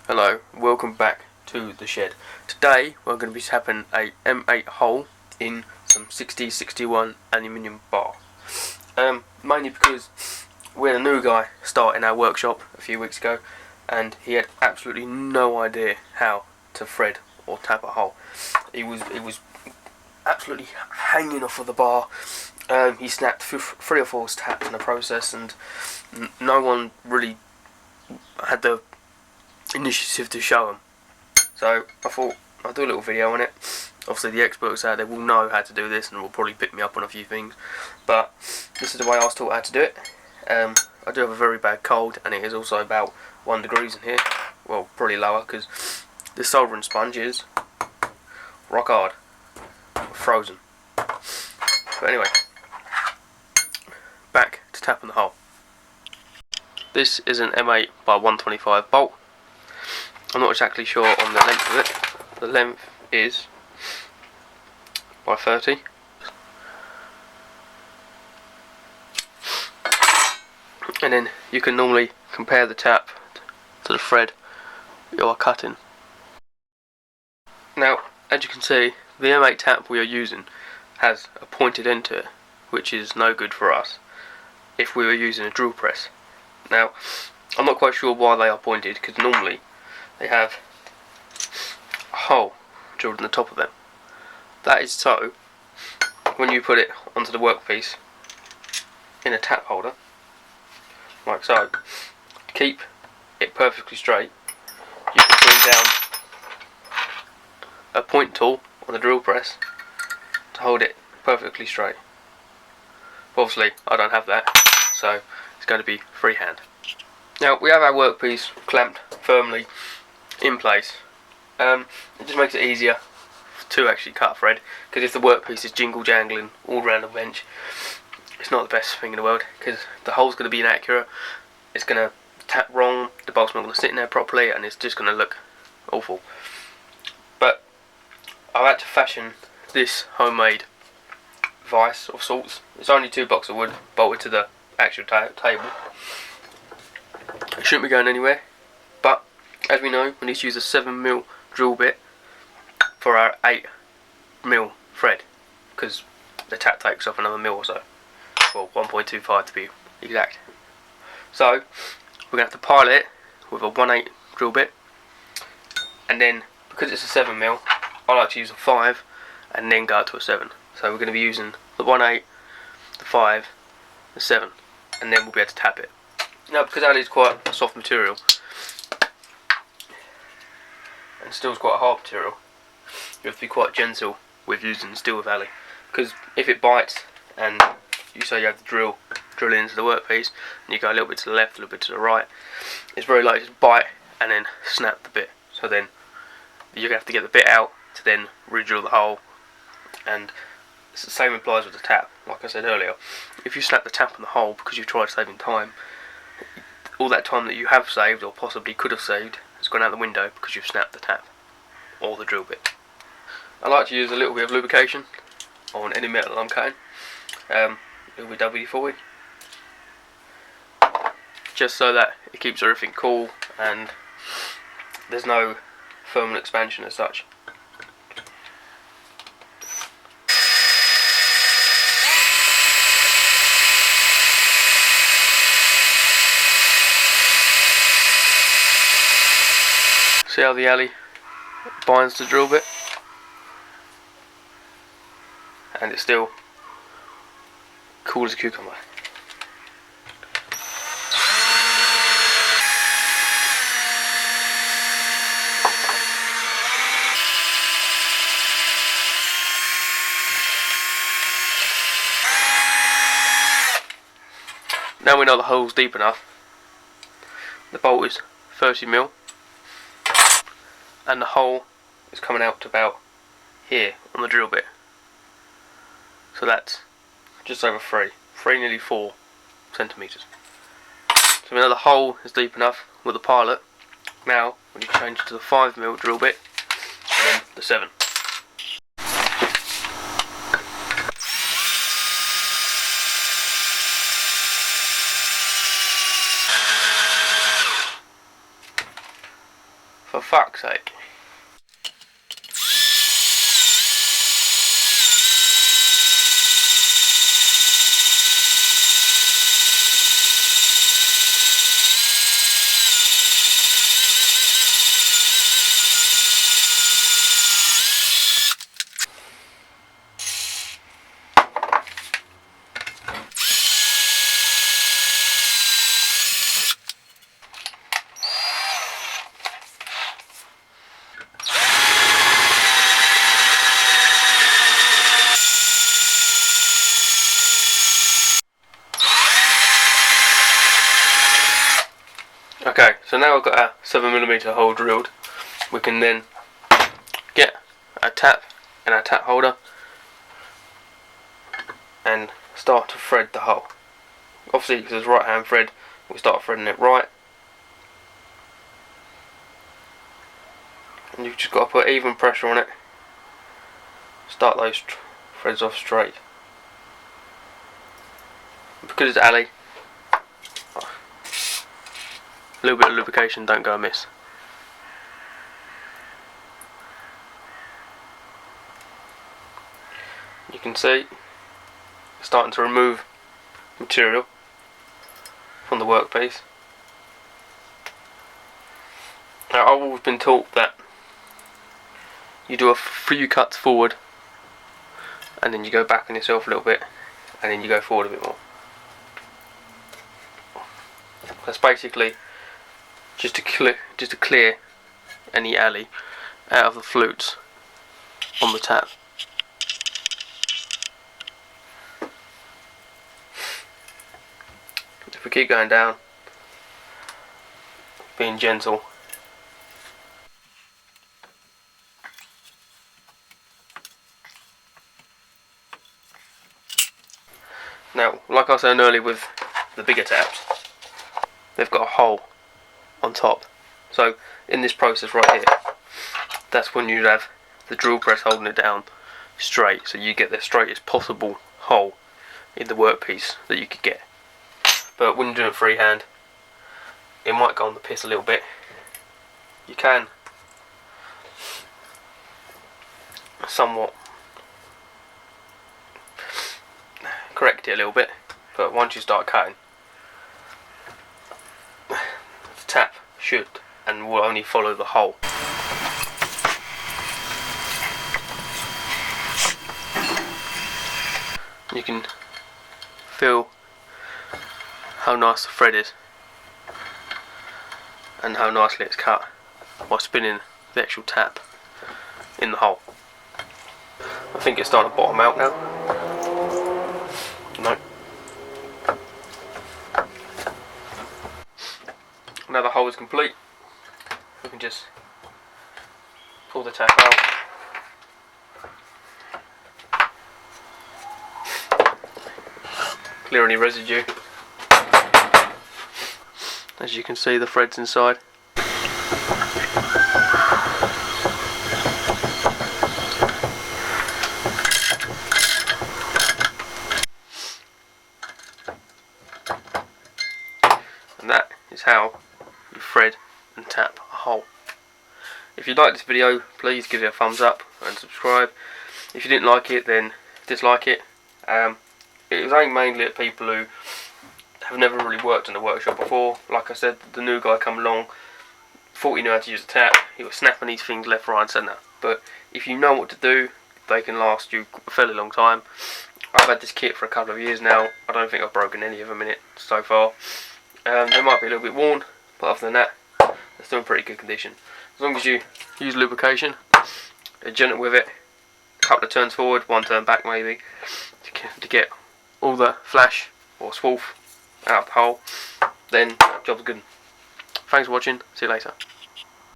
Hello, welcome back to the shed. Today we're going to be tapping a M8 hole in some 6061 aluminium bar. Mainly because we had a new guy start in our workshop a few weeks ago and he had absolutely no idea how to thread or tap a hole. It was absolutely hanging off of the bar. He snapped 3 or 4 taps in the process, and no one really had the initiative to show him. So I thought I'll do a little video on it. Obviously the experts out there will know how to do this and will probably pick me up on a few things, but this is the way I was taught how to do it. I do have a very bad cold, and it is also about 1 degree in here. Well, probably lower, because this soldering sponge is rock hard, frozen. But anyway, back to tapping the hole. This is an M8 by 125 bolt. I'm not exactly sure on the length of it. The length is by 30. And then you can normally compare the tap to the thread you are cutting. Now, as you can see, the M8 tap we are using has a pointed end to it, which is no good for us if we were using a drill press. Now, I'm not quite sure why they are pointed, because normally they have a hole drilled in the top of them. That is so when you put it onto the workpiece in a tap holder, like so, to keep it perfectly straight, you can bring down a point tool on the drill press to hold it perfectly straight. Obviously I don't have that, so it's going to be freehand. Now we have our workpiece clamped firmly in place. It just makes it easier to actually cut a thread, because if the workpiece is jingle jangling all around the bench, it's not the best thing in the world, because the hole's going to be inaccurate, it's going to tap wrong, the bolt's not going to sit in there properly, and it's just going to look awful. But I've had to fashion this homemade vice of sorts. It's only 2 blocks of wood bolted to the actual table. It shouldn't be going anywhere, but as we know, we need to use a 7mm drill bit for our 8mm thread, because the tap takes off another mil or so. Well, 1.25 to be exact. So we're going to have to pile it with a 1/8 drill bit, and then because it's a 7mm, I like to use a 5 and then go up to a 7. So we're going to be using the 1/8, the 5, the 7, and then we'll be able to tap it. Now, because that is quite a soft material and steel is quite a hard material, you have to be quite gentle with using steel with alley, because if it bites and you say you have to drill into the workpiece and you go a little bit to the left, a little bit to the right, it's very likely to bite and then snap the bit. So then you're going to have to get the bit out to then re-drill the hole, and it's the same applies with the tap. Like I said earlier, if you snap the tap on the hole because you've tried saving time, all that time that you have saved or possibly could have saved has gone out the window because you've snapped the tap or the drill bit. I like to use a little bit of lubrication on any metal I'm cutting, with WD-40, just so that it keeps everything cool and there's no thermal expansion as such. See how the alley binds the drill bit, and it's still cool as a cucumber. Now we know the hole's deep enough. The bolt is 30mm, and the hole is coming out to about here on the drill bit. So that's just over 3, nearly 4 centimetres. So we know the hole is deep enough with the pilot. Now we need to change to the 5mm drill bit and then the 7. For fuck's sake. Okay, so now I've got our 7mm hole drilled. We can then get a tap and our tap holder and start to thread the hole. Obviously, because it's right hand thread, we start threading it right. And you've just got to put even pressure on it. Start those threads off straight. Because it's alley, a little bit of lubrication don't go amiss. You can see starting to remove material from the workpiece. Now, I've always been taught that you do a few cuts forward and then you go back on yourself a little bit and then you go forward a bit more. That's basically just to clear any alley out of the flutes on the tap. If we keep going down, being gentle, now, like I was saying earlier with the bigger taps, they've got a hole on top. So in this process right here, that's when you'd have the drill press holding it down straight, so you get the straightest possible hole in the workpiece that you could get. But when you're doing freehand, it might go on the piss a little bit. You can somewhat correct it a little bit, but once you start cutting, the tap should and will only follow the hole. You can feel how nice the thread is and how nicely it's cut by spinning the actual tap in the hole. I think it's starting to bottom out now. No. Now the hole is complete, we can just pull the tap out. Clear any residue. As you can see, the thread's inside. And that is how you thread and tap a hole. If you like this video, please give it a thumbs up and subscribe. If you didn't like it, then dislike it. It was aimed mainly at people who have never really worked in a workshop before. Like I said, the new guy come along, thought he knew how to use a tap. He was snapping these things left, right and centre. But if you know what to do, they can last you a fairly long time. I've had this kit for a couple of years now. I don't think I've broken any of them in it so far. They might be a little bit worn, but other than that, they're still in pretty good condition. As long as you use lubrication, are gentle with it, a couple of turns forward, one turn back maybe, to get all the flash or swoof out of the hole, then job's good. Thanks for watching, see you later.